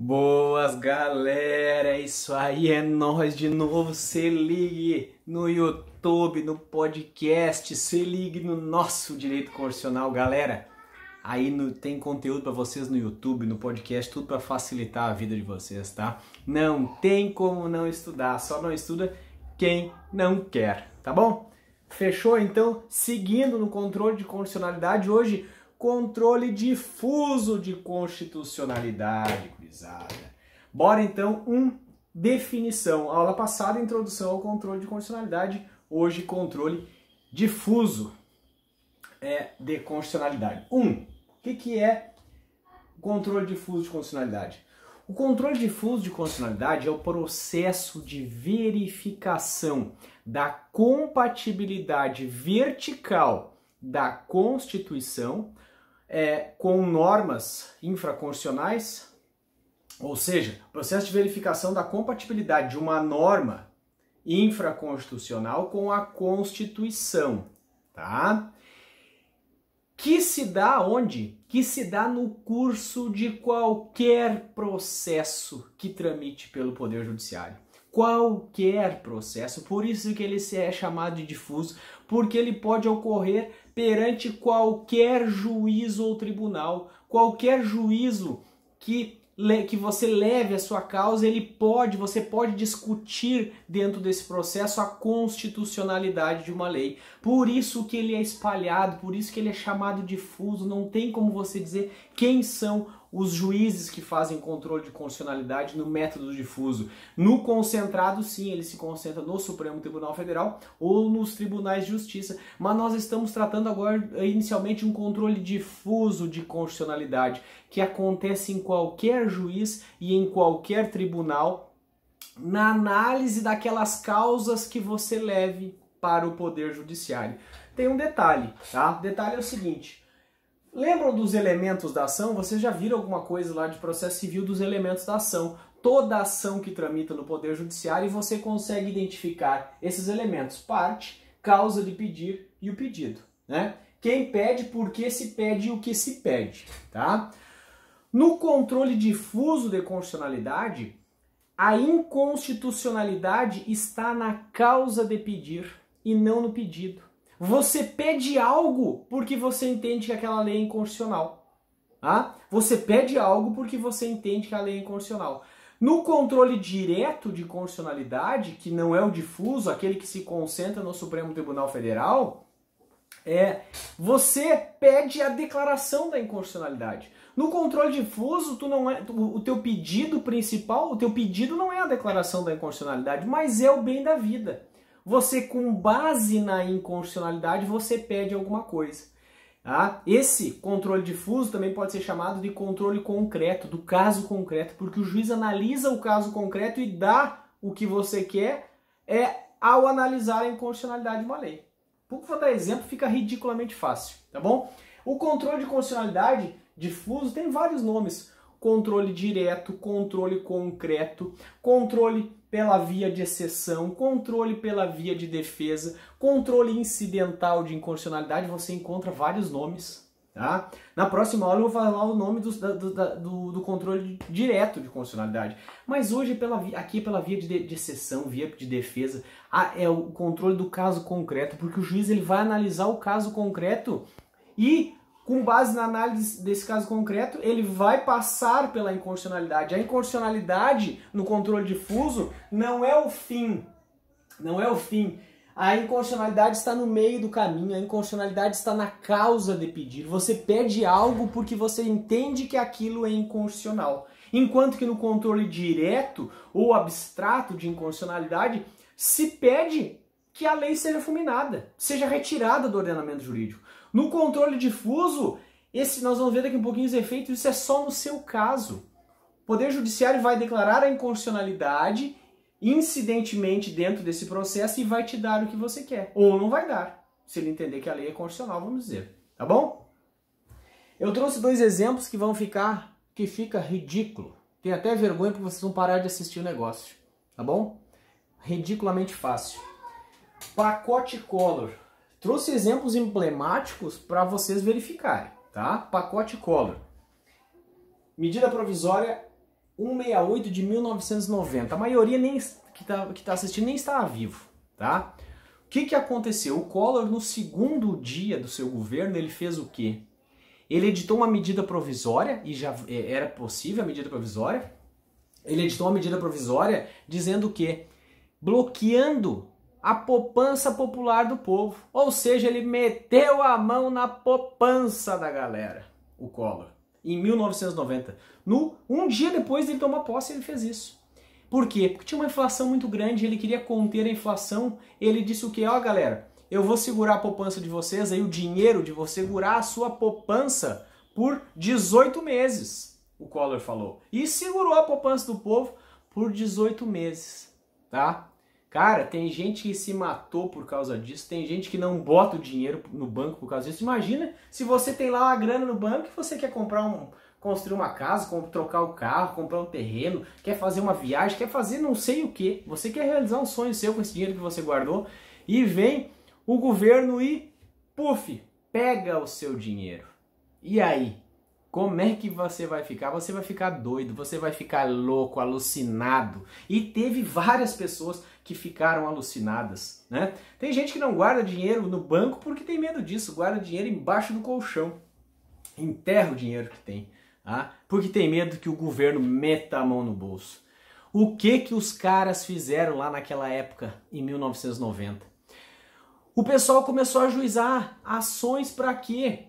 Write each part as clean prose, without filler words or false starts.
Boas, galera, é isso aí, é nós de novo. Se ligue no YouTube, no podcast, se ligue no nosso Direito Constitucional, galera. Aí tem conteúdo para vocês no YouTube, no podcast, tudo para facilitar a vida de vocês, tá? Não tem como não estudar, só não estuda quem não quer, tá bom? Fechou? Então, seguindo no controle de constitucionalidade, hoje, controle difuso de constitucionalidade, gurizada. Bora então, definição. Aula passada, introdução ao controle de constitucionalidade, hoje, controle difuso de constitucionalidade. O que é controle difuso de constitucionalidade? O controle difuso de constitucionalidade é o processo de verificação da compatibilidade vertical da Constituição com normas infraconstitucionais, ou seja, processo de verificação da compatibilidade de uma norma infraconstitucional com a Constituição, tá? Que se dá onde? Que se dá no curso de qualquer processo que tramite pelo Poder Judiciário. Qualquer processo, por isso que ele é chamado de difuso, porque ele pode ocorrer perante qualquer juízo ou tribunal, qualquer juízo que você leve a sua causa, você pode discutir dentro desse processo a constitucionalidade de uma lei. Por isso que ele é espalhado, por isso que ele é chamado difuso, não tem como você dizer quem são os juízes que fazem controle de constitucionalidade no método difuso. No concentrado, sim, ele se concentra no Supremo Tribunal Federal ou nos tribunais de justiça, mas nós estamos tratando agora, inicialmente, um controle difuso de constitucionalidade, que acontece em qualquer juiz e em qualquer tribunal, na análise daquelas causas que você leve para o Poder Judiciário. Tem um detalhe, tá? O detalhe é o seguinte: lembram dos elementos da ação? Vocês já viram alguma coisa lá de processo civil dos elementos da ação? Toda ação que tramita no Poder Judiciário, você consegue identificar esses elementos: parte, causa de pedir e o pedido, né? Quem pede, por que se pede e o que se pede, tá? No controle difuso de constitucionalidade, a inconstitucionalidade está na causa de pedir e não no pedido. Você pede algo porque você entende que aquela lei é inconstitucional. Tá? Você pede algo porque você entende que a lei é inconstitucional. No controle direto de constitucionalidade, que não é o difuso, aquele que se concentra no Supremo Tribunal Federal, você pede a declaração da inconstitucionalidade. No controle difuso, o teu pedido principal, o teu pedido não é a declaração da inconstitucionalidade, mas é o bem da vida. Você, com base na inconstitucionalidade, você pede alguma coisa. Tá? Esse controle difuso também pode ser chamado de controle concreto, do caso concreto, porque o juiz analisa o caso concreto e dá o que você quer ao analisar a inconstitucionalidade de uma lei. Por dar exemplo, fica ridiculamente fácil, tá bom? O controle de constitucionalidade difuso tem vários nomes: controle direto, controle concreto, controle pela via de exceção, controle pela via de defesa, controle incidental de inconstitucionalidade. Você encontra vários nomes, tá? Na próxima aula eu vou falar o nome do controle direto de constitucionalidade. Mas hoje, aqui pela via de exceção, via de defesa, é o controle do caso concreto, porque o juiz ele vai analisar o caso concreto e, com base na análise desse caso concreto, ele vai passar pela inconstitucionalidade. A inconstitucionalidade no controle difuso não é o fim. Não é o fim. A inconstitucionalidade está no meio do caminho, a inconstitucionalidade está na causa de pedir. Você pede algo porque você entende que aquilo é inconstitucional. Enquanto que no controle direto ou abstrato de inconstitucionalidade, se pede que a lei seja fulminada, seja retirada do ordenamento jurídico. No controle difuso, nós vamos ver daqui um pouquinho os efeitos, isso é só no seu caso. O Poder Judiciário vai declarar a inconstitucionalidade incidentemente dentro desse processo e vai te dar o que você quer. Ou não vai dar, se ele entender que a lei é constitucional, vamos dizer. Tá bom? Eu trouxe dois exemplos que fica ridículo. Tenho até vergonha porque vocês vão parar de assistir o negócio. Tá bom? Ridiculamente fácil. Pacote Collor. Trouxe exemplos emblemáticos para vocês verificarem, tá? Pacote Collor. Medida provisória 168 de 1990. A maioria nem que tá assistindo nem estava vivo, tá? O que aconteceu? O Collor, no segundo dia do seu governo, ele fez o quê? Ele editou uma medida provisória, e já era possível a medida provisória. Ele editou uma medida provisória dizendo o quê? Bloqueando a poupança popular do povo. Ou seja, ele meteu a mão na poupança da galera, o Collor, em 1990. Um dia depois de ele tomar posse, ele fez isso. Por quê? Porque tinha uma inflação muito grande, ele queria conter a inflação. Ele disse o quê? Ó, galera, eu vou segurar a poupança de vocês, aí o dinheiro de você segurar a sua poupança por 18 meses, o Collor falou. E segurou a poupança do povo por 18 meses, tá? Cara, tem gente que se matou por causa disso, tem gente que não bota o dinheiro no banco por causa disso. Imagina se você tem lá uma grana no banco e você quer construir uma casa, trocar o carro, comprar um terreno, quer fazer uma viagem, quer fazer não sei o que. Você quer realizar um sonho seu com esse dinheiro que você guardou e vem o governo e, puf, pega o seu dinheiro. E aí? Como é que você vai ficar? Você vai ficar doido, você vai ficar louco, alucinado. E teve várias pessoas que ficaram alucinadas, né? Tem gente que não guarda dinheiro no banco porque tem medo disso, guarda dinheiro embaixo do colchão. Enterra o dinheiro que tem, tá? Porque tem medo que o governo meta a mão no bolso. O que os caras fizeram lá naquela época, em 1990? O pessoal começou a ajuizar ações para quê?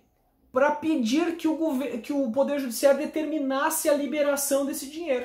Para pedir que o Poder Judiciário determinasse a liberação desse dinheiro.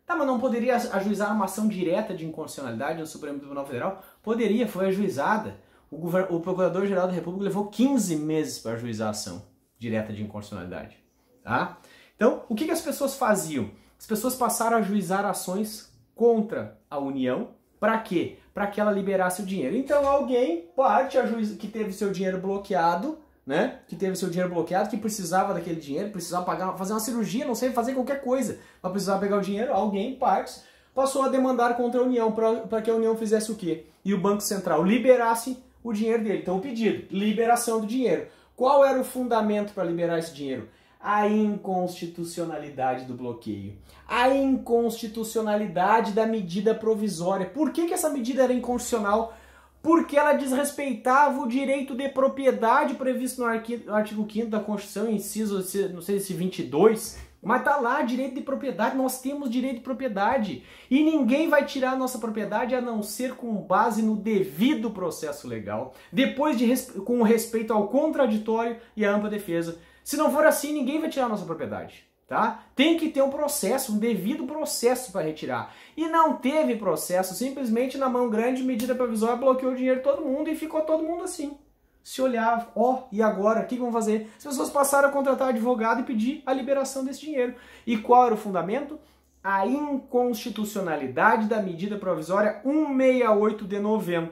Tá, mas não poderia ajuizar uma ação direta de inconstitucionalidade no Supremo Tribunal Federal? Poderia, foi ajuizada. O Procurador-Geral da República levou 15 meses para ajuizar a ação direta de inconstitucionalidade. Tá? Então, o que as pessoas faziam? As pessoas passaram a ajuizar ações contra a União. Para quê? Para que ela liberasse o dinheiro. Então, alguém, parte que teve seu dinheiro bloqueado, né? Que teve seu dinheiro bloqueado, que precisava daquele dinheiro, precisava fazer uma cirurgia, não sei, fazer qualquer coisa, para precisar pegar o dinheiro, alguém, partes, passou a demandar contra a União, para que a União fizesse o quê? E o Banco Central liberasse o dinheiro dele. Então o pedido, liberação do dinheiro. Qual era o fundamento para liberar esse dinheiro? A inconstitucionalidade do bloqueio. A inconstitucionalidade da medida provisória. Por que essa medida era inconstitucional? Porque ela desrespeitava o direito de propriedade previsto no artigo 5º da Constituição, inciso, não sei se 22, mas tá lá, direito de propriedade, nós temos direito de propriedade. E ninguém vai tirar a nossa propriedade a não ser com base no devido processo legal, depois com respeito ao contraditório e à ampla defesa. Se não for assim, ninguém vai tirar a nossa propriedade. Tá? Tem que ter um processo, um devido processo para retirar. E não teve processo, simplesmente na mão grande, medida provisória, bloqueou o dinheiro de todo mundo e ficou todo mundo assim. Se olhava, e agora? O que vão fazer? As pessoas passaram a contratar advogado e pedir a liberação desse dinheiro. E qual era o fundamento? A inconstitucionalidade da medida provisória 168 de 90.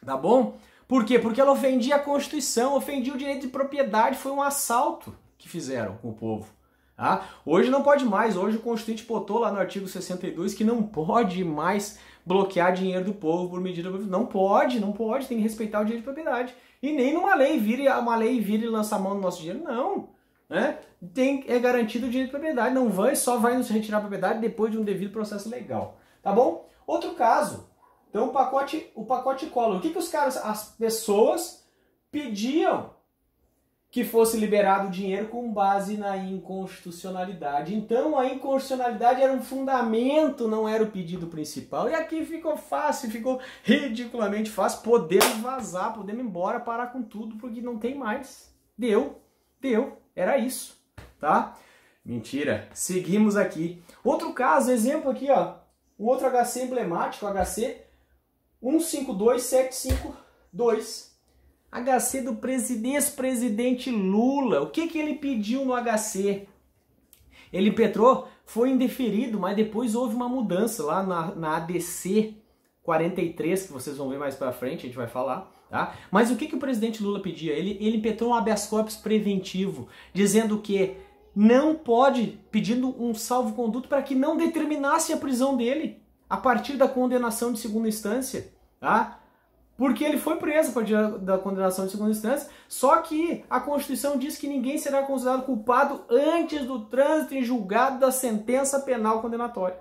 Tá bom? Por quê? Porque ela ofendia a Constituição, ofendia o direito de propriedade, foi um assalto que fizeram com o povo. Ah, hoje não pode mais, hoje o Constituinte botou lá no artigo 62 que não pode mais bloquear dinheiro do povo por medida provisória. Não pode, tem que respeitar o direito de propriedade. E nem numa lei vire e lança a mão no nosso dinheiro, não. Né? É garantido o direito de propriedade, só vai nos retirar a propriedade depois de um devido processo legal. Tá bom? Outro caso, então o pacote Collor. O que as pessoas pediam? Que fosse liberado o dinheiro com base na inconstitucionalidade. Então a inconstitucionalidade era um fundamento, não era o pedido principal. E aqui ficou fácil, ficou ridiculamente fácil. Podemos vazar, podemos ir embora, parar com tudo, porque não tem mais. Deu, era isso, tá? Mentira, seguimos aqui. Outro caso, exemplo aqui, ó. Um outro HC emblemático, HC 152752. HC do ex-presidente Lula. O que ele pediu no HC? Ele impetrou, foi indeferido, mas depois houve uma mudança lá na ADC 43, que vocês vão ver mais pra frente, a gente vai falar. Tá? Mas o que o presidente Lula pedia? Ele impetrou um habeas corpus preventivo, dizendo que não pode, pedindo um salvo-conduto para que não determinasse a prisão dele a partir da condenação de segunda instância. Tá? Porque ele foi preso a partir da condenação de segunda instância, só que a Constituição diz que ninguém será considerado culpado antes do trânsito em julgado da sentença penal condenatória.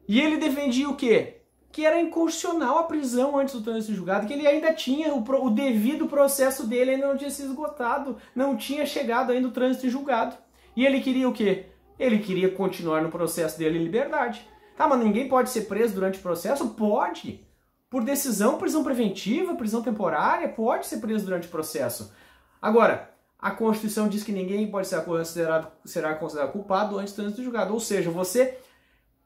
E ele defendia o quê? Que era inconstitucional a prisão antes do trânsito em julgado, que ele ainda tinha o devido processo dele, ainda não tinha sido esgotado, não tinha chegado ainda o trânsito em julgado. E ele queria o quê? Ele queria continuar no processo dele em liberdade. Tá, mas ninguém pode ser preso durante o processo? Pode! Por decisão, prisão preventiva, prisão temporária, pode ser preso durante o processo. Agora, a Constituição diz que ninguém pode ser será considerado culpado antes do trânsito julgado. Ou seja, você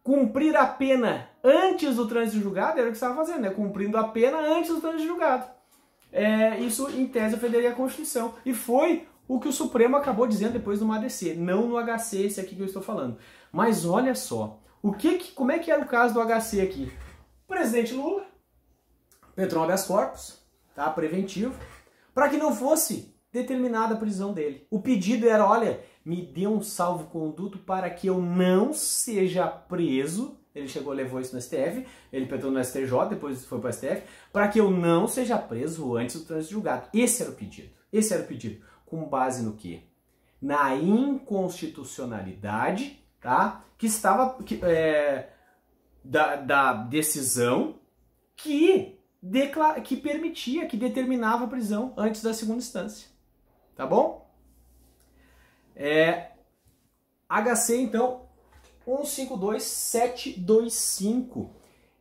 cumprir a pena antes do trânsito julgado era o que você estava fazendo, né? Cumprindo a pena antes do trânsito julgado. Isso, em tese, ofenderia a Constituição. E foi o que o Supremo acabou dizendo depois no ADC, não no HC, esse aqui que eu estou falando. Mas olha só, como é que era o caso do HC aqui? O presidente Lula entrou um habeas corpus, tá, preventivo, para que não fosse determinada a prisão dele. O pedido era, olha, me dê um salvo-conduto para que eu não seja preso. Ele levou isso no STF, ele pediu no STJ, depois foi para o STF, para que eu não seja preso antes do trânsito julgado. Esse era o pedido. Esse era o pedido. Com base no quê? Na inconstitucionalidade, tá? Que estava da decisão que permitia, que determinava a prisão antes da segunda instância. Tá bom? HC, então, 152725.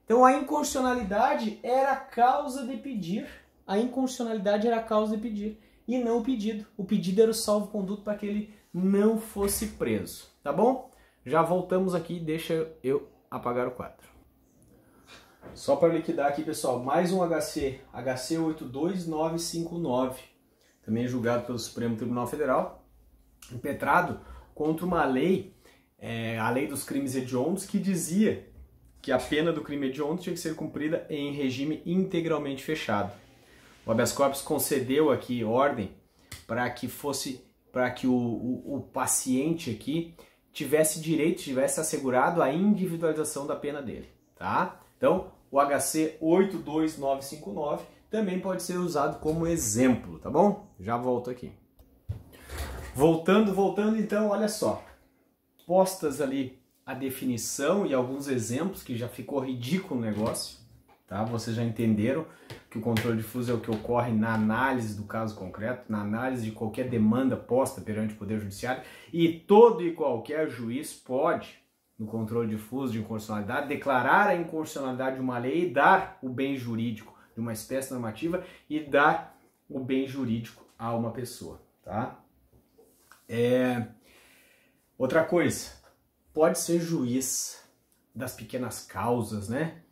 Então, a inconstitucionalidade era a causa de pedir. A inconstitucionalidade era a causa de pedir. E não o pedido. O pedido era o salvo-conduto para que ele não fosse preso. Tá bom? Já voltamos aqui. Deixa eu apagar o quadro. Só para liquidar aqui, pessoal, mais um HC. HC 82959. Também julgado pelo Supremo Tribunal Federal. Impetrado contra uma lei, a lei dos crimes hediondos, que dizia que a pena do crime hediondo tinha que ser cumprida em regime integralmente fechado. O habeas corpus concedeu aqui ordem para que o paciente aqui tivesse assegurado a individualização da pena dele, tá? Então, o HC 82959 também pode ser usado como exemplo, tá bom? Já volto aqui. Voltando, então, olha só. Postas ali a definição e alguns exemplos, que já ficou ridículo o negócio, tá? Vocês já entenderam que o controle difuso é o que ocorre na análise do caso concreto, na análise de qualquer demanda posta perante o Poder Judiciário, e todo e qualquer juiz pode, no controle difuso de inconstitucionalidade, declarar a inconstitucionalidade de uma lei e dar o bem jurídico de uma espécie normativa e dar o bem jurídico a uma pessoa, tá? Outra coisa, pode ser juiz das pequenas causas, né?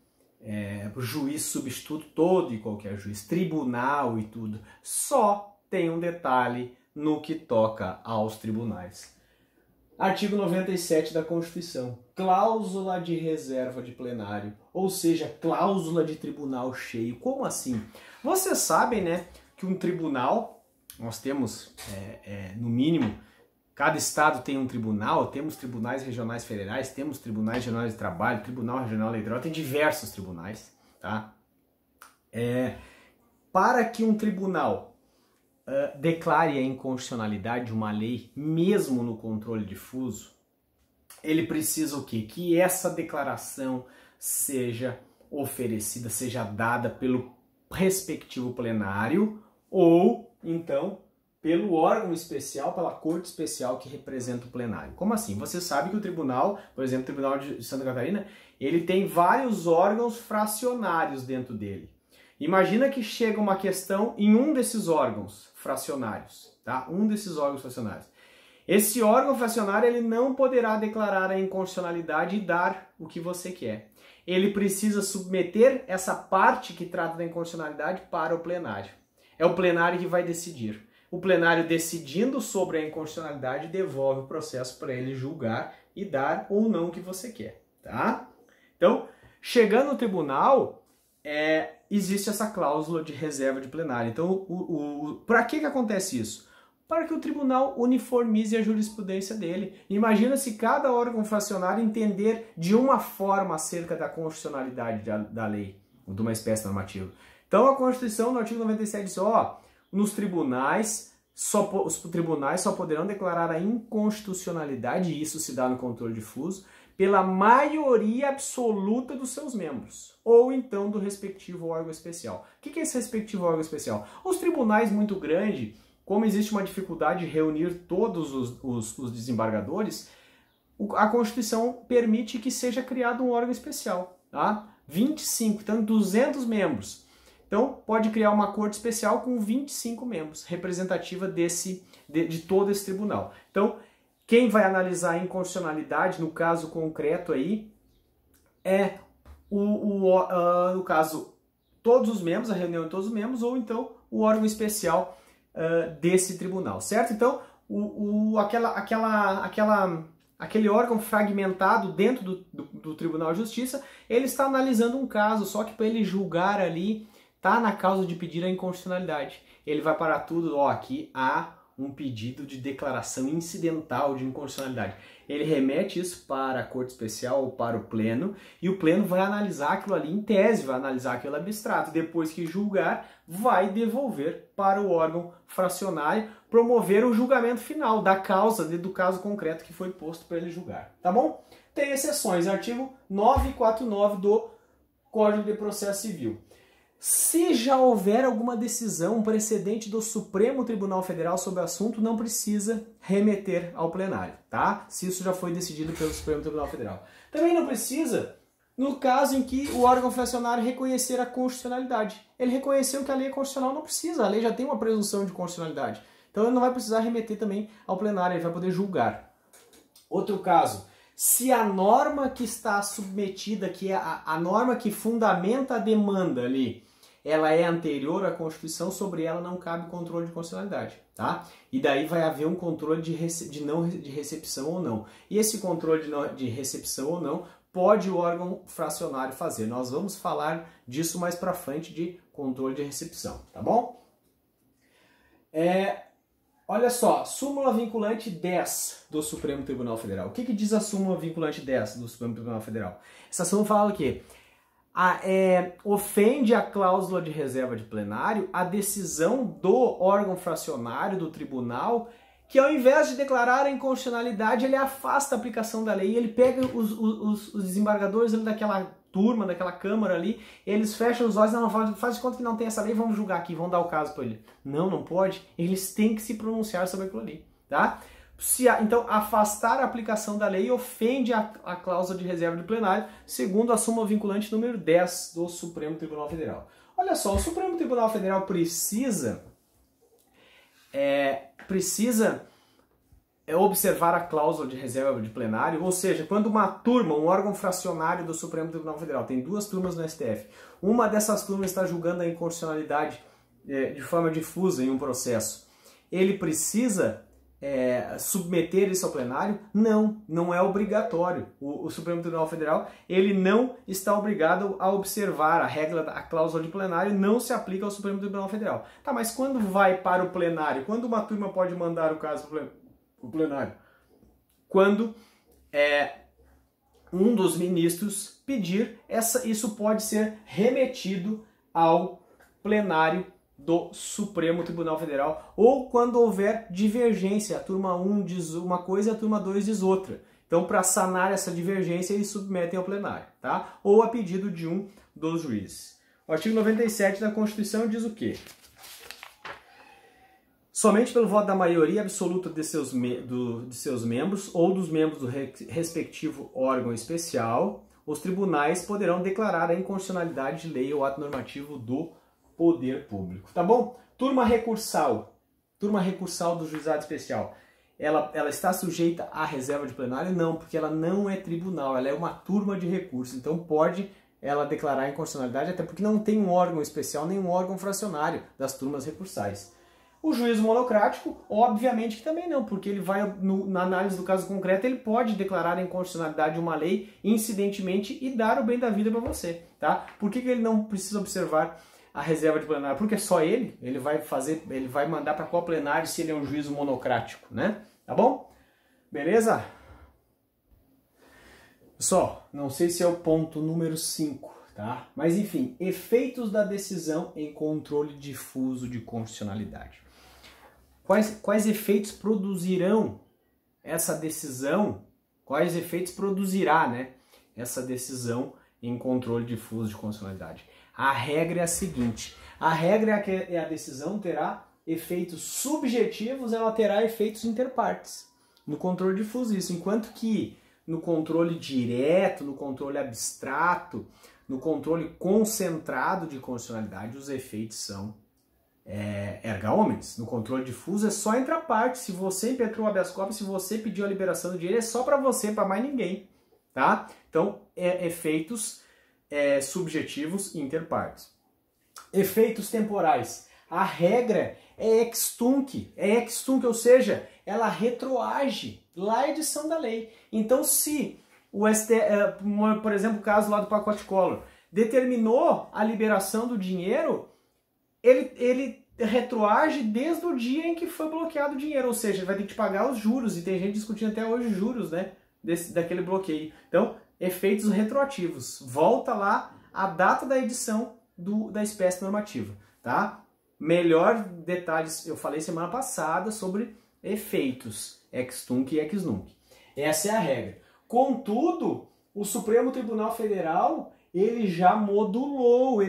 Juiz substituto, todo e qualquer juiz, tribunal e tudo. Só tem um detalhe no que toca aos tribunais. Artigo 97 da Constituição, cláusula de reserva de plenário, ou seja, cláusula de tribunal cheio. Como assim? Vocês sabem, né, que um tribunal, nós temos, no mínimo, cada estado tem um tribunal, temos tribunais regionais federais, temos tribunais regionais de trabalho, tribunal regional eleitoral, tem diversos tribunais, tá? Para que um tribunal declare a inconstitucionalidade de uma lei, mesmo no controle difuso, ele precisa o quê? Que essa declaração seja oferecida, seja dada pelo respectivo plenário ou, então, pelo órgão especial, pela corte especial que representa o plenário. Como assim? Você sabe que o tribunal, por exemplo, o Tribunal de Santa Catarina, ele tem vários órgãos fracionários dentro dele. Imagina que chega uma questão em um desses órgãos fracionários, tá? Um desses órgãos fracionários. Esse órgão fracionário, ele não poderá declarar a inconstitucionalidade e dar o que você quer. Ele precisa submeter essa parte que trata da inconstitucionalidade para o plenário. É o plenário que vai decidir. O plenário, decidindo sobre a inconstitucionalidade, devolve o processo para ele julgar e dar ou não o que você quer, tá? Então, chegando no tribunal, existe essa cláusula de reserva de plenário. Então, para que acontece isso? Para que o tribunal uniformize a jurisprudência dele. Imagina se cada órgão fracionário entender de uma forma acerca da constitucionalidade da lei, de uma espécie normativa. Então a Constituição, no artigo 97, diz, ó, nos tribunais, os tribunais só poderão declarar a inconstitucionalidade, e isso se dá no controle difuso, pela maioria absoluta dos seus membros, ou então do respectivo órgão especial. O que é esse respectivo órgão especial? Os tribunais muito grandes, como existe uma dificuldade de reunir todos os desembargadores, a Constituição permite que seja criado um órgão especial, tá? 25, então 200 membros. Então pode criar uma corte especial com 25 membros, representativa de todo esse tribunal. Então, quem vai analisar a inconstitucionalidade, no caso concreto aí, é, no caso, todos os membros, a reunião de todos os membros, ou então o órgão especial desse tribunal, certo? Então, aquele órgão fragmentado dentro do Tribunal de Justiça, ele está analisando um caso, só que para ele julgar ali, está na causa de pedir a inconstitucionalidade. Ele vai parar tudo, ó, aqui há um pedido de declaração incidental de inconstitucionalidade. Ele remete isso para a Corte Especial ou para o Pleno, e o Pleno vai analisar aquilo ali em tese, vai analisar aquilo abstrato. Depois que julgar, vai devolver para o órgão fracionário, promover o julgamento final da causa, do caso concreto que foi posto para ele julgar. Tá bom? Tem exceções, artigo 949 do Código de Processo Civil. Se já houver alguma decisão, precedente do Supremo Tribunal Federal sobre o assunto, não precisa remeter ao plenário, tá? Se isso já foi decidido pelo Supremo Tribunal Federal. Também não precisa no caso em que o órgão fracionário reconhecer a constitucionalidade. Ele reconheceu que a lei é constitucional, não precisa, a lei já tem uma presunção de constitucionalidade. Então ele não vai precisar remeter também ao plenário, ele vai poder julgar. Outro caso, se a norma que está submetida, que é a norma que fundamenta a demanda ali, ela é anterior à Constituição, sobre ela não cabe controle de constitucionalidade, tá? E daí vai haver um controle de recepção ou não. E esse controle de recepção ou não pode o órgão fracionário fazer. Nós vamos falar disso mais para frente, de controle de recepção, tá bom? Olha só, súmula vinculante 10 do Supremo Tribunal Federal. O que diz a súmula vinculante 10 do Supremo Tribunal Federal? Essa súmula fala que ofende a cláusula de reserva de plenário a decisão do órgão fracionário, do tribunal, que ao invés de declarar a inconstitucionalidade, ele afasta a aplicação da lei. Ele pega os desembargadores ali daquela turma, daquela câmara ali, eles fecham os olhos e não faz de conta que não tem essa lei, vamos julgar aqui, vamos dar o caso para ele. Não, não pode. Eles têm que se pronunciar sobre aquilo ali, tá? Então, afastar a aplicação da lei ofende a cláusula de reserva de plenário, segundo a súmula vinculante número 10 do Supremo Tribunal Federal. Olha só, o Supremo Tribunal Federal precisa observar a cláusula de reserva de plenário, ou seja, quando uma turma, um órgão fracionário do Supremo Tribunal Federal, tem duas turmas no STF, uma dessas turmas está julgando a inconstitucionalidade de forma difusa em um processo, ele precisa submeter isso ao plenário? Não, não é obrigatório. O Supremo Tribunal Federal, ele não está obrigado a observar a regra, a cláusula de plenário não se aplica ao Supremo Tribunal Federal. Tá, mas quando vai para o plenário? Quando uma turma pode mandar o caso para o plenário? Quando um dos ministros pedir, isso pode ser remetido ao plenário do Supremo Tribunal Federal, ou quando houver divergência, a turma 1 diz uma coisa e a turma 2 diz outra. Então, para sanar essa divergência, eles submetem ao plenário, tá? Ou a pedido de um dos juízes. O artigo 97 da Constituição diz o quê? Somente pelo voto da maioria absoluta de seus membros ou dos membros do respectivo órgão especial, os tribunais poderão declarar a inconstitucionalidade de lei ou ato normativo do poder público, tá bom? Turma recursal do juizado especial, ela está sujeita à reserva de plenário? Não, porque ela não é tribunal, ela é uma turma de recurso, então pode ela declarar a inconstitucionalidade, até porque não tem um órgão especial, nem um órgão fracionário das turmas recursais. O juízo monocrático, obviamente que também não, porque ele vai, na análise do caso concreto, ele pode declarar a inconstitucionalidade de uma lei incidentemente e dar o bem da vida para você, tá? Por que ele não precisa observar a reserva de plenário? Porque só ele vai mandar para qual plenário se ele é um juízo monocrático, né? Tá bom? Beleza? Pessoal, não sei se é o ponto número 5, tá? Mas enfim, efeitos da decisão em controle difuso de constitucionalidade. Quais efeitos produzirão essa decisão? Quais efeitos produzirá, né, essa decisão em controle difuso de constitucionalidade? A regra é a seguinte: a regra é que a decisão terá efeitos subjetivos, ela terá efeitos interpartes. No controle difuso, isso. Enquanto que no controle direto, no controle abstrato, no controle concentrado de constitucionalidade, os efeitos são erga omnes. No controle difuso é só entre a parte. Se você impetrou o habeas corpus, se você pediu a liberação do dinheiro, é só para você, para mais ninguém, tá? Então, efeitos subjetivos interpartes. Efeitos temporais. A regra é ex tunc, ou seja, ela retroage lá a edição da lei. Então, se o STF, por exemplo, o caso lá do pacote Collor, determinou a liberação do dinheiro, ele retroage desde o dia em que foi bloqueado o dinheiro, ou seja, ele vai ter que pagar os juros, e tem gente discutindo até hoje os juros, né, daquele bloqueio. Então, efeitos retroativos. Volta lá a data da edição da espécie normativa, tá? Melhor detalhes, eu falei semana passada sobre efeitos ex tunc e ex nunc. Essa é a regra. Contudo, o Supremo Tribunal Federal, ele já modulou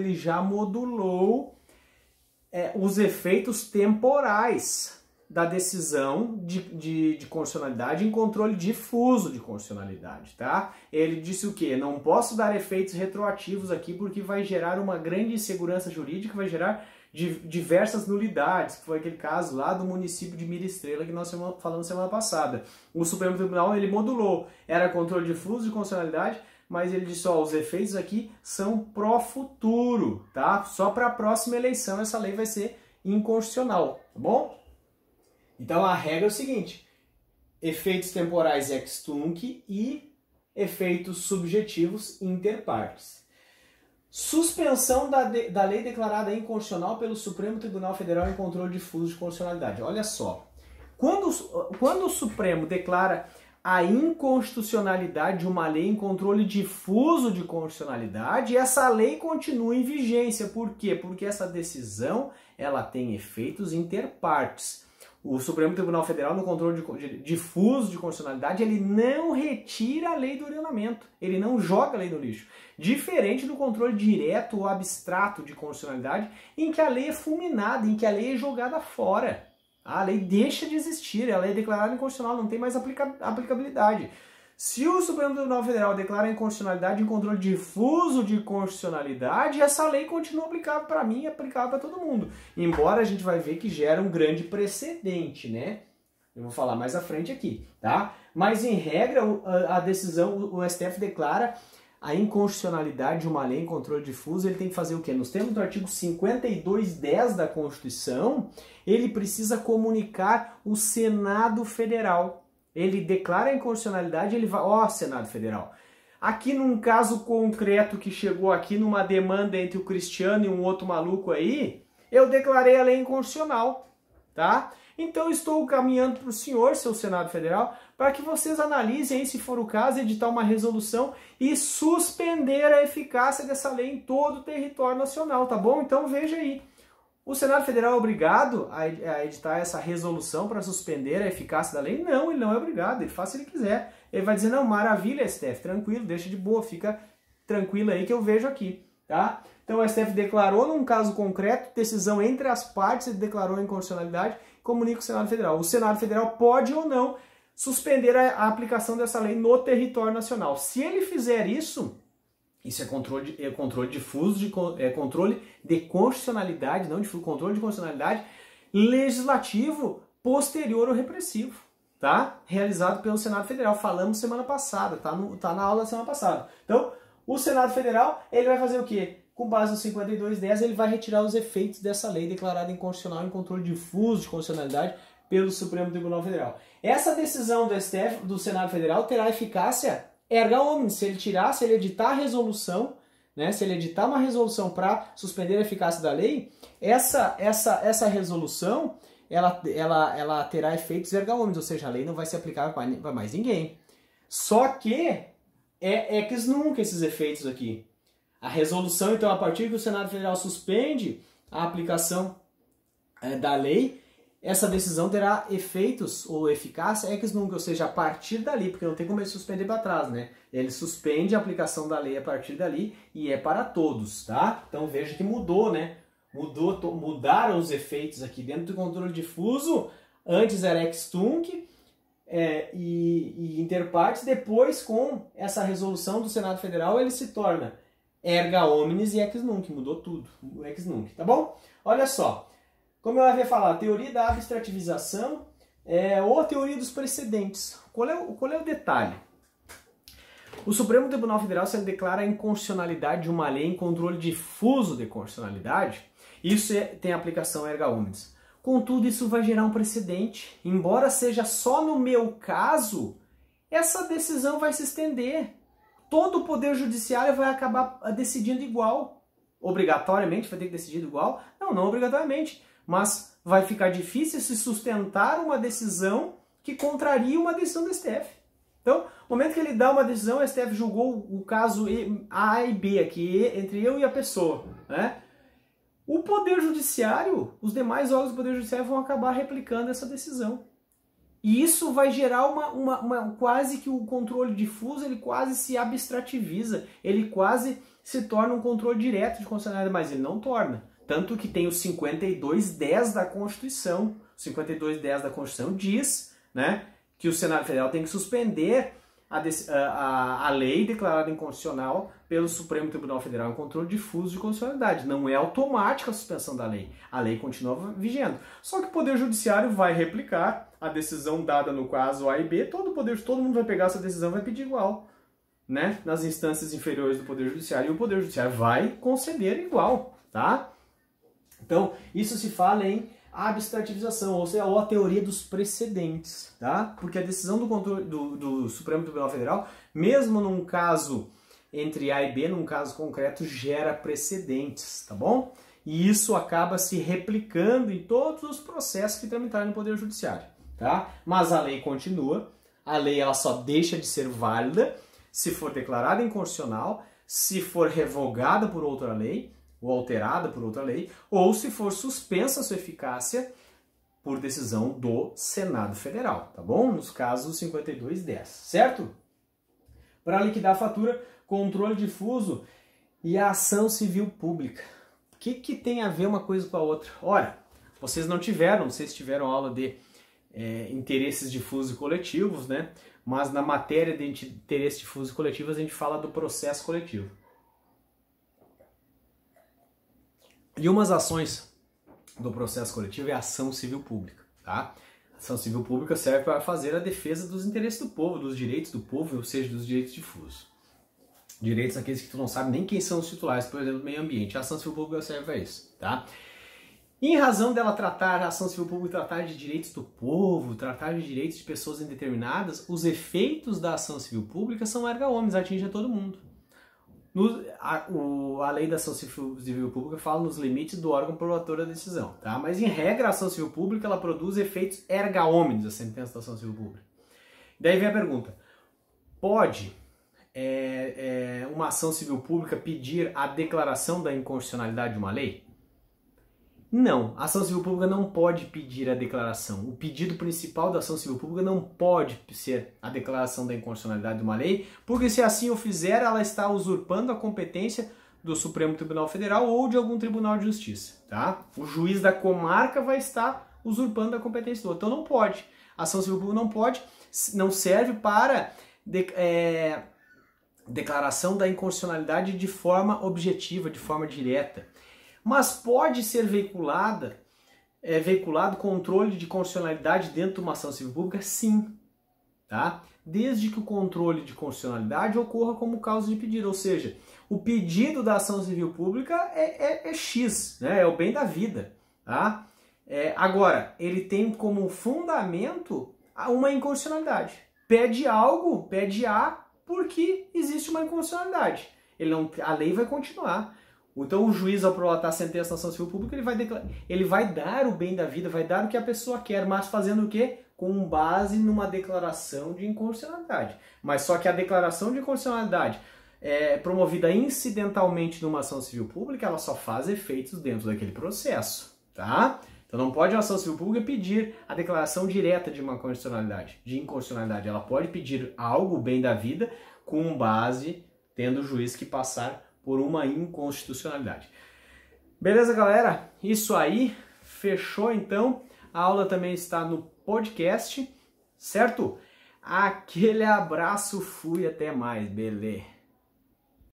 os efeitos temporais da decisão de constitucionalidade em controle difuso de constitucionalidade, tá? Ele disse o quê? Não posso dar efeitos retroativos aqui porque vai gerar uma grande insegurança jurídica, vai gerar diversas nulidades, que foi aquele caso lá do município de Mira Estrela que nós falamos semana passada. O Supremo Tribunal, ele modulou, era controle difuso de constitucionalidade, mas ele disse, ó, os efeitos aqui são pró futuro, tá? Só para a próxima eleição essa lei vai ser inconstitucional, tá bom? Então a regra é o seguinte: efeitos temporais ex tunc e efeitos subjetivos interpartes. Suspensão da lei declarada inconstitucional pelo Supremo Tribunal Federal em controle difuso de constitucionalidade. Olha só, quando o Supremo declara a inconstitucionalidade de uma lei em controle difuso de constitucionalidade, essa lei continua em vigência. Por quê? Porque essa decisão ela tem efeitos interpartes. O Supremo Tribunal Federal, no controle difuso de constitucionalidade, ele não retira a lei do ordenamento, ele não joga a lei no lixo. Diferente do controle direto ou abstrato de constitucionalidade, em que a lei é fulminada, em que a lei é jogada fora. A lei deixa de existir, ela é declarada inconstitucional, não tem mais aplicabilidade. Se o Supremo Tribunal Federal declara inconstitucionalidade em controle difuso de constitucionalidade, essa lei continua aplicável para mim e aplicável para todo mundo. Embora a gente vai ver que gera um grande precedente, né? Eu vou falar mais à frente aqui, tá? Mas em regra, a decisão, o STF declara a inconstitucionalidade de uma lei em controle difuso, ele tem que fazer o quê? Nos termos do artigo 52.10 da Constituição, ele precisa comunicar o Senado Federal. Ele declara a inconstitucionalidade, ele vai... Ó, Senado Federal, aqui num caso concreto que chegou aqui numa demanda entre o Cristiano e um outro maluco aí, eu declarei a lei inconstitucional, tá? Então estou caminhando para o senhor, seu Senado Federal, para que vocês analisem aí, se for o caso, editar uma resolução e suspender a eficácia dessa lei em todo o território nacional, tá bom? Então veja aí. O Senado Federal é obrigado a editar essa resolução para suspender a eficácia da lei? Não, ele não é obrigado, ele faz se ele quiser. Ele vai dizer, não, maravilha, STF, tranquilo, deixa de boa, fica tranquilo aí que eu vejo aqui, tá? Então o STF declarou num caso concreto, decisão entre as partes, ele declarou a inconstitucionalidade, comunica o Senado Federal. O Senado Federal pode ou não suspender a aplicação dessa lei no território nacional. Se ele fizer isso... Isso é controle difuso, controle de constitucionalidade, não difuso, controle de constitucionalidade legislativo posterior ao repressivo, tá? Realizado pelo Senado Federal. Falamos semana passada, tá na aula da semana passada. Então, o Senado Federal, ele vai fazer o quê? Com base no 52.10, ele vai retirar os efeitos dessa lei declarada inconstitucional em controle difuso de constitucionalidade pelo Supremo Tribunal Federal. Essa decisão do STF, do Senado Federal, terá eficácia erga omnes, se ele editar a resolução, né, se ele editar uma resolução para suspender a eficácia da lei, essa resolução, ela terá efeitos erga omnes, ou seja, a lei não vai se aplicar para mais ninguém. Só que é ex nunc esses efeitos aqui. A resolução, então, a partir que o Senado Federal suspende a aplicação da lei, essa decisão terá efeitos ou eficácia ex nunc, ou seja, a partir dali, porque não tem como ele suspender para trás, né? Ele suspende a aplicação da lei a partir dali e é para todos, tá? Então veja que mudou, né? Mudaram os efeitos aqui dentro do controle difuso. Antes era ex tunc e inter partes, depois com essa resolução do Senado Federal ele se torna erga omnes e ex nunc, mudou tudo, o ex nunc, tá bom? Olha só, como eu havia falado, a teoria da abstrativização ou a teoria dos precedentes. Qual é o detalhe? O Supremo Tribunal Federal, se ele declara a inconstitucionalidade de uma lei em controle difuso de constitucionalidade, isso tem aplicação erga omnes. Contudo, isso vai gerar um precedente. Embora seja só no meu caso, essa decisão vai se estender. Todo o Poder Judiciário vai acabar decidindo igual. Obrigatoriamente vai ter que decidir igual? Não obrigatoriamente. Mas vai ficar difícil se sustentar uma decisão que contraria uma decisão do STF. Então, no momento que ele dá uma decisão, o STF julgou o caso A e B aqui, entre eu e a pessoa, né? O Poder Judiciário, os demais órgãos do Poder Judiciário vão acabar replicando essa decisão. E isso vai gerar quase que o controle difuso, ele quase se abstrativiza, ele quase se torna um controle direto de constitucionalidade, mas ele não torna. Tanto que tem o 5210 da Constituição. O 5210 da Constituição diz, né, que o Senado Federal tem que suspender a lei declarada inconstitucional pelo Supremo Tribunal Federal em controle difuso de constitucionalidade. Não é automática a suspensão da lei. A lei continua vigendo. Só que o Poder Judiciário vai replicar a decisão dada no caso A e B. Todo mundo vai pegar essa decisão e vai pedir igual, né, nas instâncias inferiores do Poder Judiciário. E o Poder Judiciário vai conceder igual, tá? Então, isso se fala em abstrativização, ou seja, a teoria dos precedentes, tá? Porque a decisão do controle do Supremo Tribunal Federal, mesmo num caso entre A e B, num caso concreto, gera precedentes, tá bom? E isso acaba se replicando em todos os processos que tramitaram no Poder Judiciário, tá? Mas a lei continua, a lei ela só deixa de ser válida se for declarada inconstitucional, se for revogada por outra lei, ou alterada por outra lei, ou se for suspensa a sua eficácia por decisão do Senado Federal, tá bom? Nos casos 5210, certo? Para liquidar a fatura, controle difuso e a ação civil pública. O que tem a ver uma coisa com a outra? Ora, vocês não sei se tiveram aula de interesses difusos e coletivos, né? Mas na matéria de interesses difusos e coletivos a gente fala do processo coletivo. E umas ações do processo coletivo é a ação civil pública, tá? A ação civil pública serve para fazer a defesa dos interesses do povo, dos direitos do povo, ou seja, dos direitos difusos. Direitos aqueles que tu não sabe nem quem são os titulares, por exemplo, do meio ambiente. A ação civil pública serve para isso, tá? E em razão dela tratar, a ação civil pública tratar de direitos do povo, tratar de direitos de pessoas indeterminadas, os efeitos da ação civil pública são erga omnes, atingem a todo mundo. A lei da ação civil pública fala nos limites do órgão promotor da decisão, tá? Mas em regra a ação civil pública ela produz efeitos erga omnes, a sentença da ação civil pública. Daí vem a pergunta, pode uma ação civil pública pedir a declaração da inconstitucionalidade de uma lei? Não, a ação civil pública não pode pedir a declaração. O pedido principal da ação civil pública não pode ser a declaração da inconstitucionalidade de uma lei, porque se assim o fizer, ela está usurpando a competência do Supremo Tribunal Federal ou de algum tribunal de justiça, tá? O juiz da comarca vai estar usurpando a competência do outro. Então não pode. A ação civil pública não pode, não serve para declaração da inconstitucionalidade de forma objetiva, de forma direta. Mas pode ser veiculado controle de constitucionalidade dentro de uma ação civil pública? Sim, tá? Desde que o controle de constitucionalidade ocorra como causa de pedido, ou seja, o pedido da ação civil pública é X, né? É o bem da vida, tá? Agora, ele tem como fundamento uma inconstitucionalidade. Pede algo, pede A, porque existe uma inconstitucionalidade. A lei vai continuar. Então o juiz, ao prolatar a sentença da ação civil pública, ele vai dar o bem da vida, vai dar o que a pessoa quer, mas fazendo o quê? Com base numa declaração de inconstitucionalidade. Mas só que a declaração de inconstitucionalidade promovida incidentalmente numa ação civil pública, ela só faz efeitos dentro daquele processo, tá? Então não pode uma ação civil pública pedir a declaração direta de uma inconstitucionalidade. Ela pode pedir algo, bem da vida, com base, tendo o juiz que passar por uma inconstitucionalidade. Beleza, galera? Isso aí, fechou então. A aula também está no podcast, certo? Aquele abraço, fui, até mais, beleza?